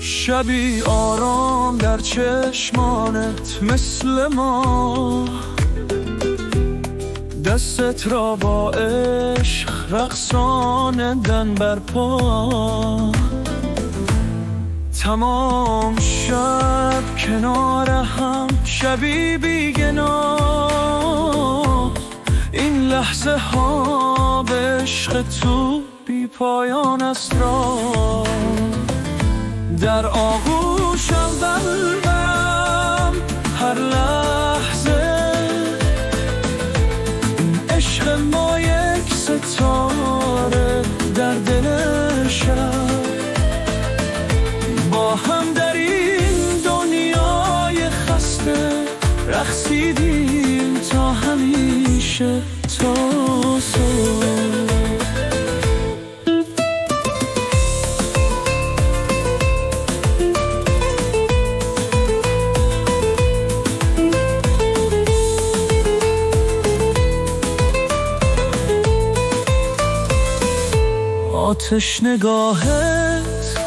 شبی آرام در چشمانت مثل ما، دستت را با عشق رقصاندن بر پا. تمام شب کنار هم، شبی بی‌گناه، این لحظه ها به عشق تو بی پایان است را. در آغوشم قلبم هر لحظه، عشق ما یک ستاره در دل شب. با هم در این دنیای خسته رقصیدیم تا همیشه، تا صبح. آتش نگاهت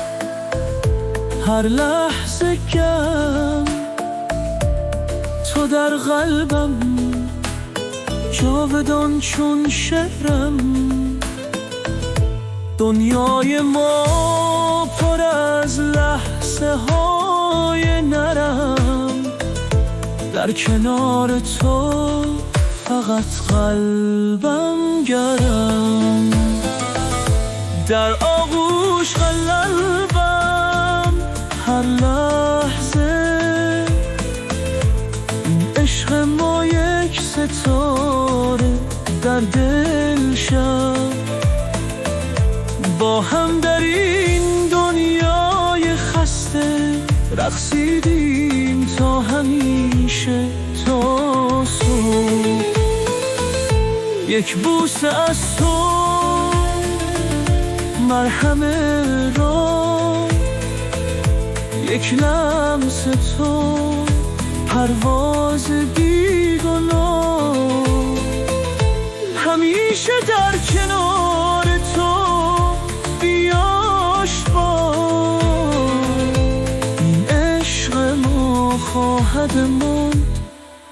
هر لحظه گم، تو در قلبم جاودان چون شعرم. دنیای ما پر از لحظه های نرم، در کنار تو فقط قلبم گرم. در آغوش قلبم هر لحظه، عشق ما یک ستاره در دل شب. با هم در این دنیای خسته رقصیدیم تا همیشه، تا صبح. یک بوسه از تو مرهم را، یک لمس تو پرواز بی‌گناه. همیشه در کنار تو بی‌آشوب، این عشق ما خواهد ماند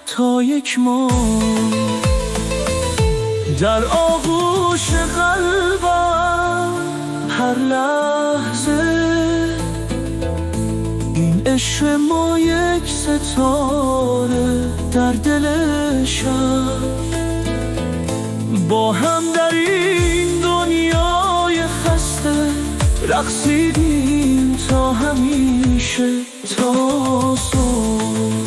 تا یک ماه. در آغوش قلبم هر لحظه، این عشق ما یک ستاره در دل شب. با هم در این دنیای خسته رقصیدیم تا همیشه، تا صبح.